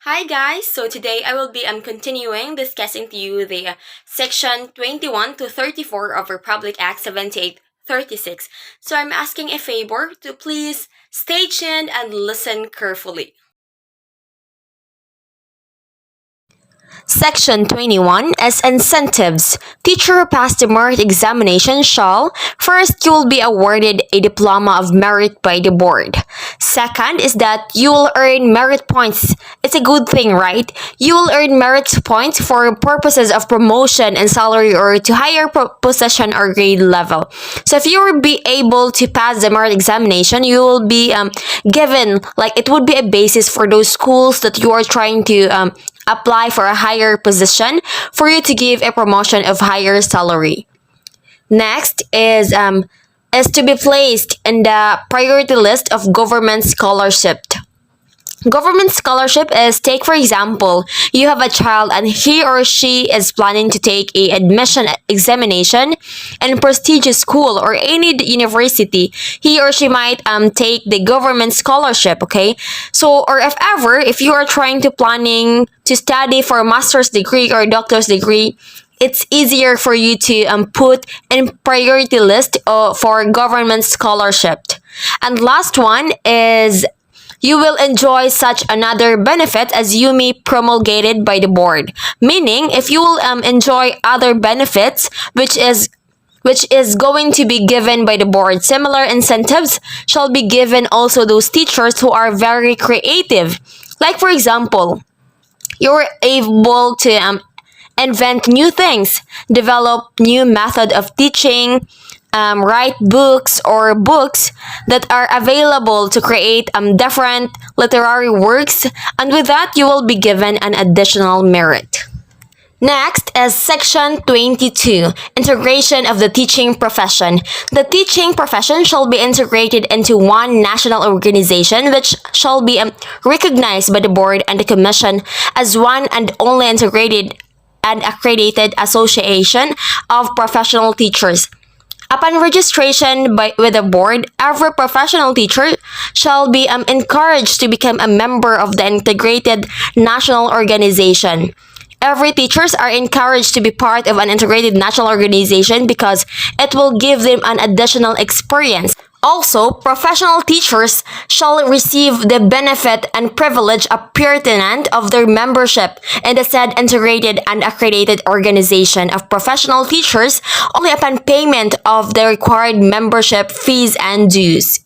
Hi guys, so today I will be continuing discussing to you the section 21 to 34 of Republic Act 7836. So I'm asking a favor to please stay tuned and listen carefully. Section 21 as incentives. Teacher who passed the merit examination shall: first, you will be awarded a diploma of merit by the board. Second is that you will earn merit points. It's a good thing, right? You will earn merit points for purposes of promotion and salary or to higher position or grade level. So if you will be able to pass the merit examination, you will be given, like, it would be a basis for those schools that you are trying to apply for a higher position for you to give a promotion of higher salary. Next is to be placed in the priority list of government scholarship. Government scholarship is, take for example, you have a child and he or she is planning to take a admission examination in prestigious school or any university. He or she might take the government scholarship, okay? So, or if ever, if you are trying to planning to study for a master's degree or doctor's degree, it's easier for you to put in priority list for government scholarship. And last one is you will enjoy such another benefit as you may promulgated by the board. Meaning, if you will enjoy other benefits, which is going to be given by the board, similar incentives shall be given also those teachers who are very creative. Like for example, you're able to invent new things, develop new method of teaching, write books or books that are available to create different literary works, and with that you will be given an additional merit. Next is section 22, integration of the teaching profession. The teaching profession shall be integrated into one national organization which shall be recognized by the board and the commission as one and only integrated and accredited association of professional teachers. Upon registration with the board, every professional teacher shall be encouraged to become a member of the integrated national organization. Every teachers are encouraged to be part of an integrated national organization because it will give them an additional experience. Also, professional teachers shall receive the benefit and privilege pertinent of their membership in the said integrated and accredited organization of professional teachers only upon payment of the required membership fees and dues.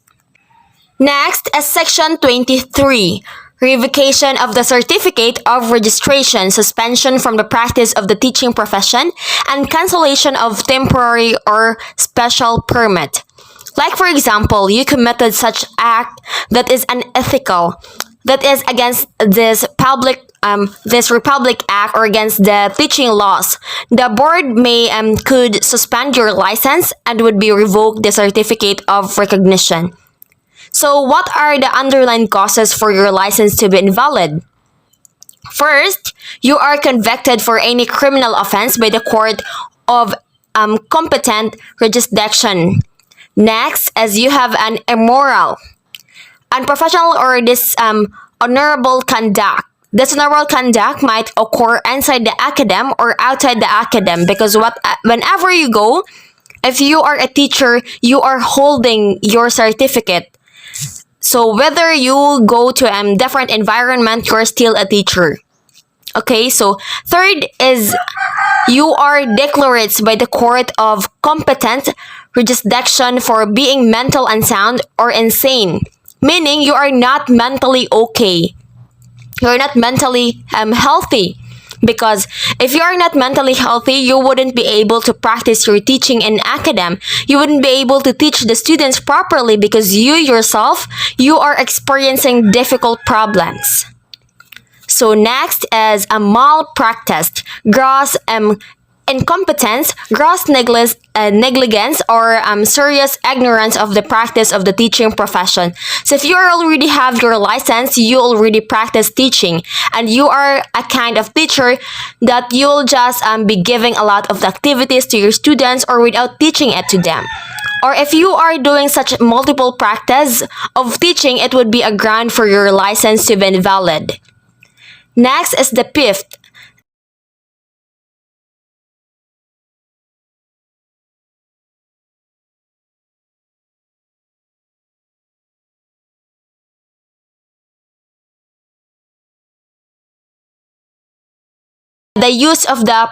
Next is section 23. Revocation of the certificate of registration, suspension from the practice of the teaching profession, and cancellation of temporary or special permit. Like for example, you committed such act that is unethical, that is against this Republic Act or against the teaching laws. The board may could suspend your license and would be revoked the certificate of recognition. So what are the underlying causes for your license to be invalid? First, you are convicted for any criminal offense by the court of competent jurisdiction. Next, as you have an immoral, unprofessional, or dishonorable conduct. Dishonorable conduct might occur inside the academy or outside the academy because whenever you go, if you are a teacher, you are holding your certificate. So whether you go to a different environment, you're still a teacher. Okay, so third is you are declared by the court of competent jurisdiction for being mental unsound or insane, meaning you are not mentally okay. You're not mentally healthy. Because if you are not mentally healthy, you wouldn't be able to practice your teaching in academe. You wouldn't be able to teach the students properly because you yourself, you are experiencing difficult problems. So next is a malpractice, gross incompetence, gross negligence, or serious ignorance of the practice of the teaching profession. So if you already have your license, you already practice teaching, and you are a kind of teacher that you'll just be giving a lot of activities to your students or without teaching it to them. Or if you are doing such multiple practice of teaching, it would be a ground for your license to be invalid. Next is the fifth. The use of the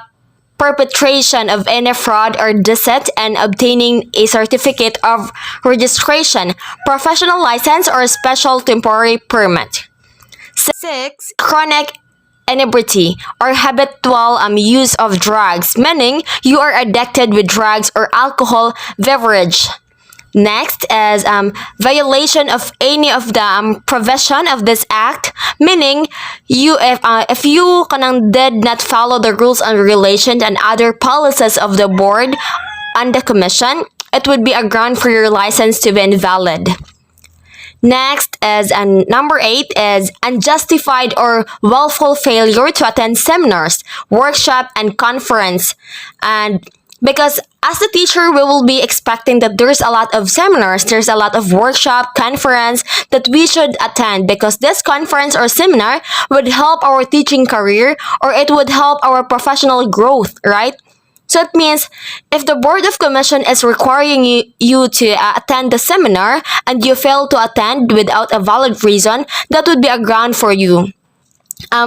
perpetration of any fraud or deceit and obtaining a certificate of registration, professional license, or special temporary permit. Six, chronic inebriety or habitual use of drugs, meaning you are addicted with drugs or alcohol beverage. Next is violation of any of the provision of this act, meaning if you did not follow the rules and regulations and other policies of the board and the commission, it would be a ground for your license to be invalid. Next is number 8 is unjustified or willful failure to attend seminars, workshop, and conference. And because as a teacher, we will be expecting that there's a lot of seminars, there's a lot of workshop, conference that we should attend because this conference or seminar would help our teaching career or it would help our professional growth, right? So it means if the Board of Commission is requiring you to attend the seminar and you fail to attend without a valid reason, that would be a ground for you.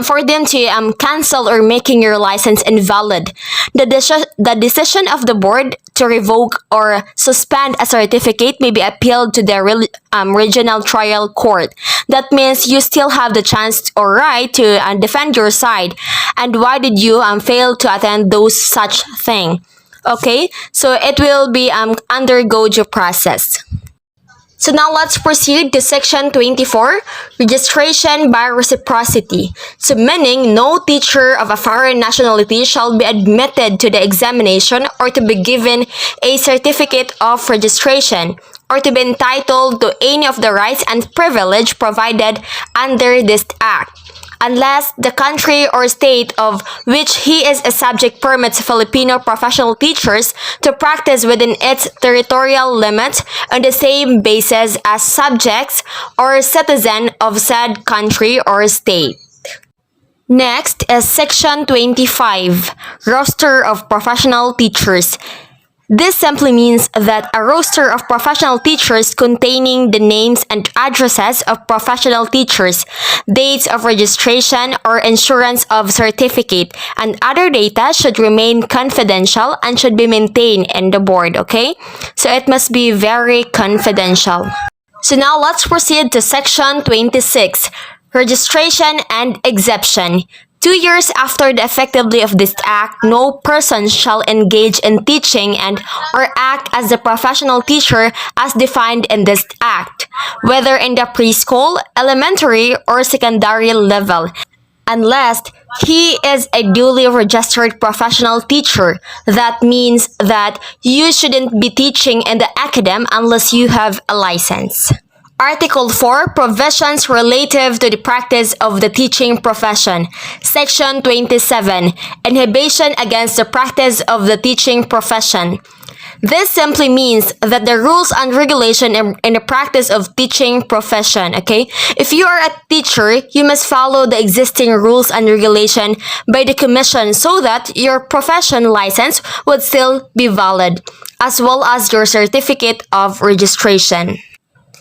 For them to cancel or making your license invalid. The decision of the board to revoke or suspend a certificate may be appealed to the regional trial court. That means you still have the chance or right to defend your side. And why did you fail to attend those such thing? Okay, so it will be undergo due process. So now let's proceed to section 24, registration by reciprocity. So meaning no teacher of a foreign nationality shall be admitted to the examination or to be given a certificate of registration or to be entitled to any of the rights and privilege provided under this act, unless the country or state of which he is a subject permits Filipino professional teachers to practice within its territorial limits on the same basis as subjects or citizen of said country or state. Next is section 25, roster of professional teachers. This simply means that a roster of professional teachers containing the names and addresses of professional teachers, dates of registration or insurance of certificate, and other data should remain confidential and should be maintained in the board, okay? So it must be very confidential. So now let's proceed to section 26, registration and exemption. 2 years after the effectivity of this act, no person shall engage in teaching and or act as a professional teacher as defined in this act, whether in the preschool, elementary, or secondary level, unless he is a duly registered professional teacher. That means that you shouldn't be teaching in the academy unless you have a license. Article 4, provisions relative to the practice of the teaching profession. Section 27, inhibition against the practice of the teaching profession. This simply means that the rules and regulation in the practice of teaching profession, okay? If you are a teacher, you must follow the existing rules and regulation by the commission so that your profession license would still be valid, as well as your certificate of registration.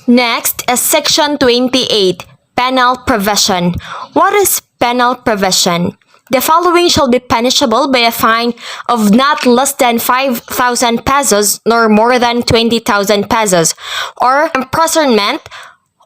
Next is section 28, penal provision. What is penal provision? The following shall be punishable by a fine of not less than 5,000 pesos nor more than 20,000 pesos, or imprisonment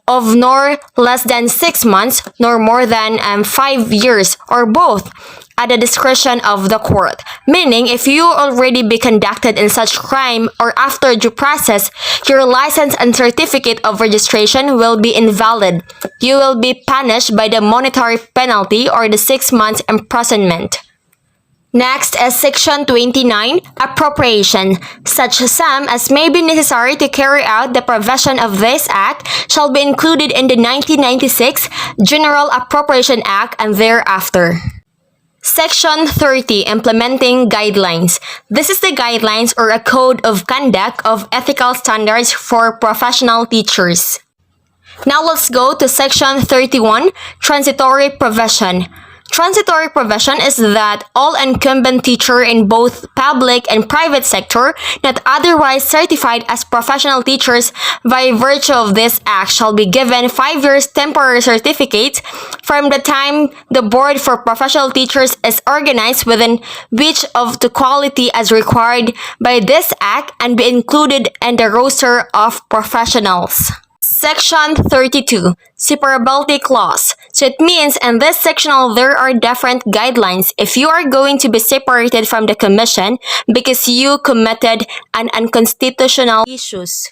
of nor less than 6 months nor more than 5 years, or both, at the discretion of the court. Meaning, if you already be conducted in such crime or after due process, your license and certificate of registration will be invalid. You will be punished by the monetary penalty or the 6 months imprisonment. Next is section 29, appropriation. Such sum as may be necessary to carry out the provision of this act shall be included in the 1996 General Appropriation Act and thereafter. Section 30, implementing guidelines. This is the guidelines or a code of conduct of ethical standards for professional teachers. Now let's go to section 31, transitory provision. Transitory provision is that all incumbent teacher in both public and private sector not otherwise certified as professional teachers by virtue of this act shall be given 5 years temporary certificate from the time the board for professional teachers is organized within which of the quality as required by this act and be included in the roster of professionals. Section 32, Separability Clause. So it means in this sectional there are different guidelines if you are going to be separated from the commission because you committed an unconstitutional issues.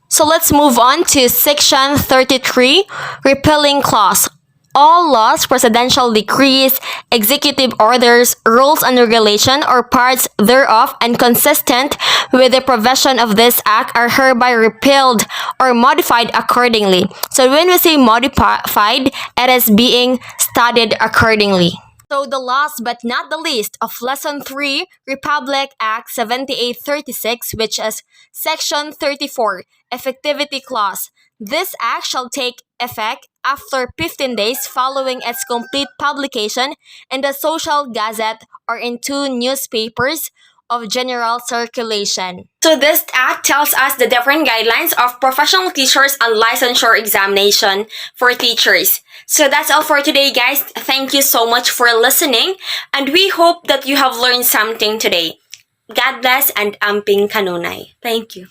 So let's move on to Section 33, Repealing Clause. All laws, presidential decrees, executive orders, rules and regulation, or parts thereof inconsistent with the provision of this act are hereby repealed or modified accordingly. So when we say modified, it is being studied accordingly. So the last but not the least of Lesson 3, Republic Act 7836, which is Section 34, Effectivity Clause. This act shall take effect after 15 days following its complete publication in the Social Gazette or in 2 newspapers of general circulation. So this act tells us the different guidelines of professional teachers and licensure examination for teachers. So that's all for today, guys. Thank you so much for listening, and we hope that you have learned something today. God bless and amping kanunay. Thank you.